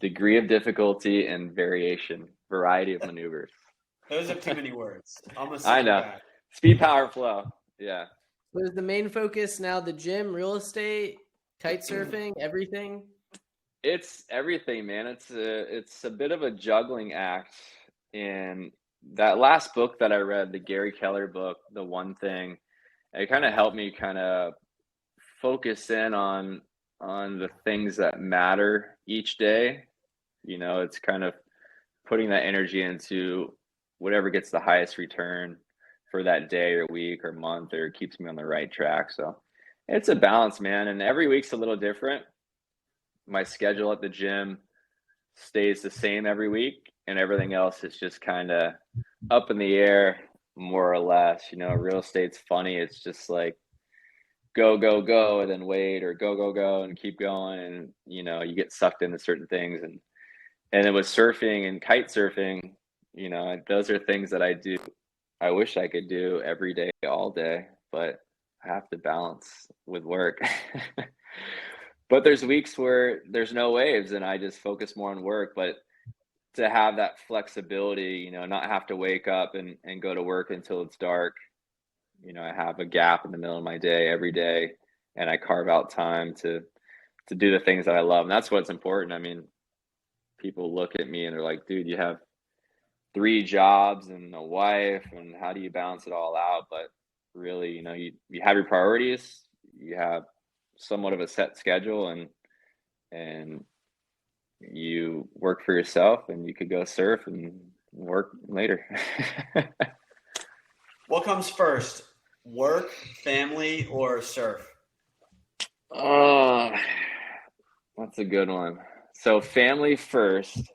Degree of difficulty and variety of maneuvers. Those are too many words. I'm gonna I send know. back. Speed, power, flow. Yeah. So is the main focus now the gym, real estate, kite surfing, everything? It's everything, man. It's a bit of a juggling act. And that last book that I read, the Gary Keller book, The One Thing, it kind of helped me kind of focus in on the things that matter each day. You know, it's kind of putting that energy into whatever gets the highest return for that day or week or month, or keeps me on the right track. So it's a balance, man. And every week's a little different. My schedule at the gym stays the same every week, and everything else is just kind of up in the air, more or less. Real estate's funny. It's just like go, go, go, and then wait, or go, go, go, and keep going. And, you get sucked into certain things. And then with surfing and kite surfing, those are things that I wish I could do every day, all day, but I have to balance with work. But there's weeks where there's no waves and I just focus more on work. But to have that flexibility, not have to wake up and go to work until it's dark. I have a gap in the middle of my day every day, and I carve out time to do the things that I love. And that's what's important. I mean, people look at me and they're like, dude, you have 3 jobs and a wife, and how do you balance it all out? But really, you have your priorities, you have somewhat of a set schedule, and you work for yourself, and you could go surf and work later. What comes first, work, family, or surf? Oh, that's a good one. So family first.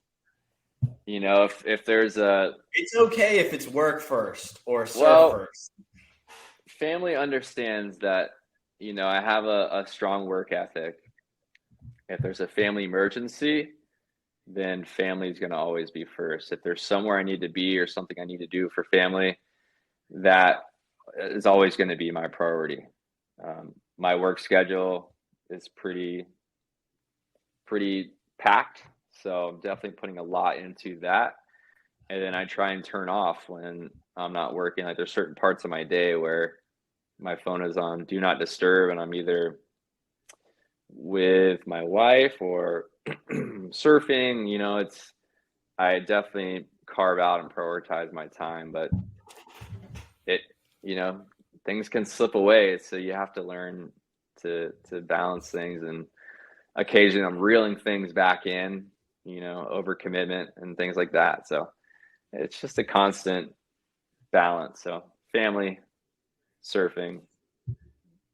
If there's it's okay if it's work first or surf first. Family understands that, I have a strong work ethic. If there's a family emergency, then family is going to always be first. If there's somewhere I need to be or something I need to do for family, that is always going to be my priority. My work schedule is pretty packed, so I'm definitely putting a lot into that. And then I try and turn off when I'm not working. Like, there's certain parts of my day where my phone is on do not disturb, and I'm either with my wife or surfing. I definitely carve out and prioritize my time, but things can slip away, so you have to learn to balance things. And occasionally I'm reeling things back in, overcommitment and things like that. So it's just a constant balance. So family, surfing,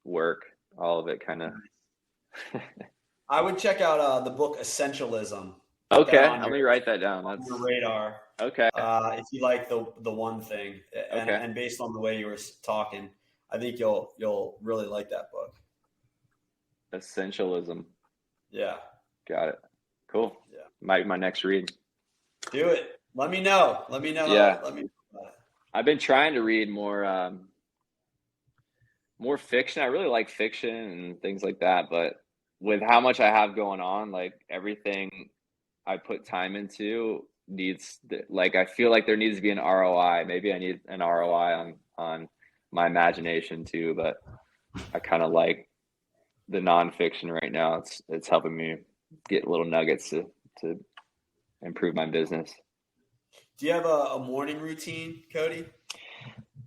work, all of it kind of. I would check out the book Essentialism. Okay, let me write that down. That's on your radar. Okay. If you like the one thing, and based on the way you were talking, I think you'll really like that book. Essentialism. Yeah. Got it. Cool. Yeah. Might be my next read. Do it. Let me know. Yeah. Let me know. I've been trying to read more fiction. I really like fiction and things like that, but with how much I have going on, like, everything I put time into I feel like there needs to be an ROI. Maybe I need an ROI on my imagination too, but I kind of like the nonfiction right now. It's helping me get little nuggets to improve my business. Do you have a morning routine, Cody?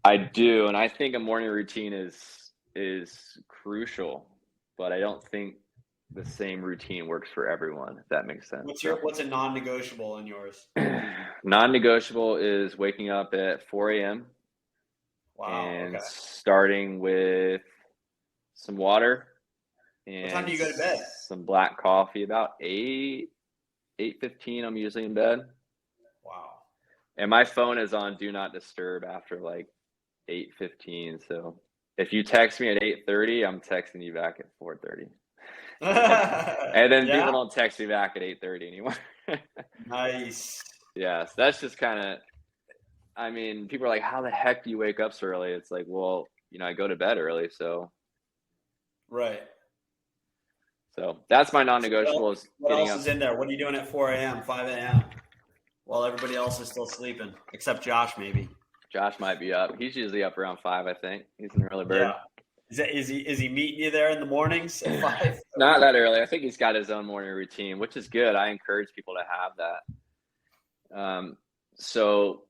I do, and I think a morning routine is crucial, but I don't think the same routine works for everyone, if that makes sense. What's a non-negotiable in yours? Non-negotiable is waking up at 4 a.m. Wow. And okay. Starting with some water. And what time do you go to bed? Some black coffee. About 8:15. I'm usually in bed. Wow. And my phone is on do not disturb after like 8:15. So if you text me at 8:30, I'm texting you back at 4:30. And then people don't text me back at 8:30 anymore. Nice. Yeah, so that's just kind of, I mean, people are like, how the heck do you wake up so early? It's like, well, I go to bed early, so. Right. So that's my non-negotiable. What else is in there? What are you doing at 4 a.m., 5 a.m. while everybody else is still sleeping, except Josh maybe? Josh might be up. He's usually up around 5, I think. He's an early bird. Yeah. Is he meeting you there in the mornings at 5? Not that early. I think he's got his own morning routine, which is good. I encourage people to have that. So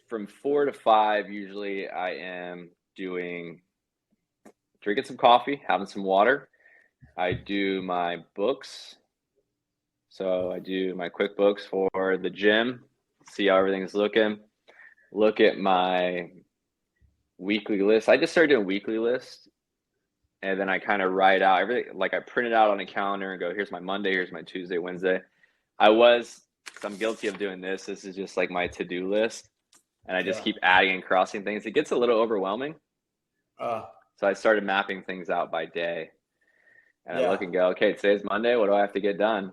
from 4 to 5, usually I am drinking some coffee, having some water. I do my books. So I do my quick books for the gym, see how everything's looking. Look at my weekly list. I just started doing weekly lists, and then I kind of write out everything. Like, I print it out on a calendar and go, here's my Monday, here's my Tuesday, Wednesday. I'm guilty of doing this. This is just like my to-do list. And I just keep adding and crossing things. It gets a little overwhelming. So I started mapping things out by day. And I look and go, okay, today's Monday. What do I have to get done?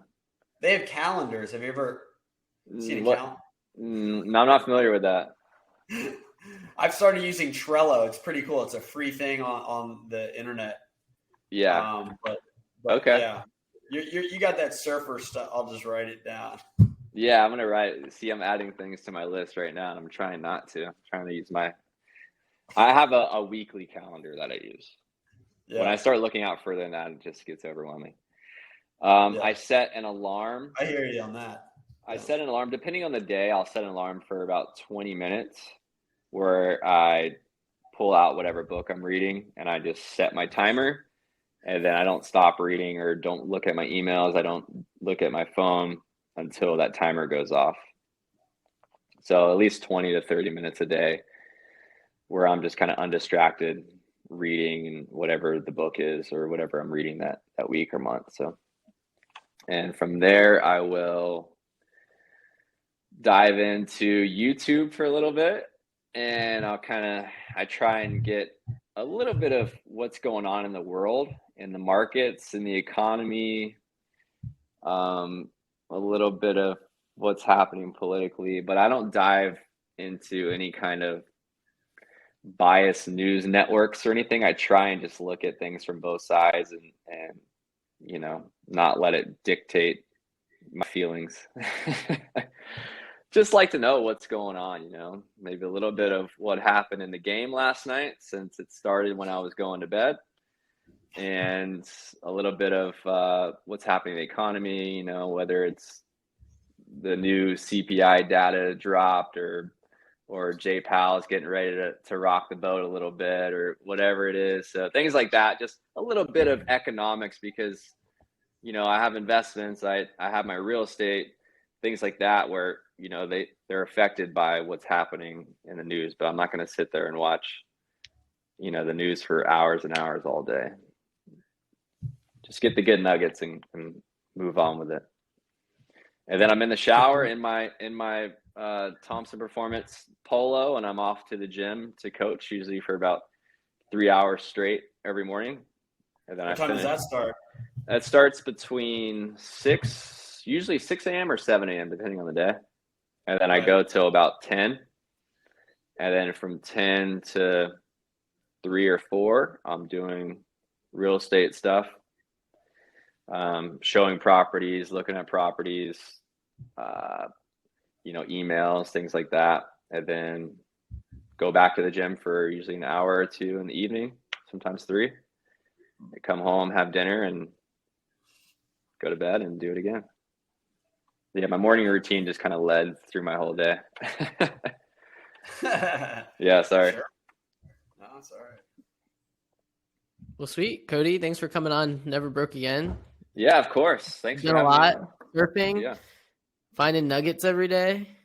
They have calendars. Have you ever seen a calendar? No, I'm not familiar with that. I've started using Trello. It's pretty cool. It's a free thing on the internet. Yeah. But okay. Yeah. You got that surfer stuff. I'll just write it down. Yeah, I'm going to write it. See, I'm adding things to my list right now, and I'm trying not to. I'm trying to use I have a weekly calendar that I use. Yeah. When I start looking out further than that, it just gets overwhelming. I set an alarm. I hear you on that. I set an alarm. Depending on the day, I'll set an alarm for about 20 minutes where I pull out whatever book I'm reading, and I just set my timer. And then I don't stop reading or don't look at my emails. I don't look at my phone until that timer goes off. So at least 20 to 30 minutes a day where I'm just kind of undistracted reading whatever the book is or whatever I'm reading that week or month. So, and from there, I will dive into YouTube for a little bit, and I try and get a little bit of what's going on in the world, in the markets, in the economy, a little bit of what's happening politically, but I don't dive into any kind of biased news networks or anything. I try and just look at things from both sides and not let it dictate my feelings. Just like to know what's going on, maybe a little bit of what happened in the game last night since it started when I was going to bed, and a little bit of what's happening in the economy, whether it's the new CPI data dropped or Jay Powell's getting ready to rock the boat a little bit or whatever it is. So things like that, just a little bit of economics because, I have investments, I have my real estate, things like that where, they're affected by what's happening in the news, but I'm not going to sit there and watch, the news for hours and hours all day. Just get the good nuggets and move on with it. And then I'm in the shower in my Thompson Performance polo, and I'm off to the gym to coach, usually for about 3 hours straight every morning. And then what time does that start? That starts between usually 6 a.m. or 7 a.m. depending on the day. And then I go till about 10. And then from 10 to 3 or 4, I'm doing real estate stuff, showing properties, looking at properties, emails, things like that. And then go back to the gym for usually an hour or 2 in the evening, sometimes 3. I come home, have dinner, and go to bed and do it again. Yeah, my morning routine just kind of led through my whole day. Yeah, sorry. Sure. No, it's all right. Well, sweet. Cody, thanks for coming on Never Broke Again. Yeah, of course. Thanks for having me. Done a lot. Surfing, finding nuggets every day.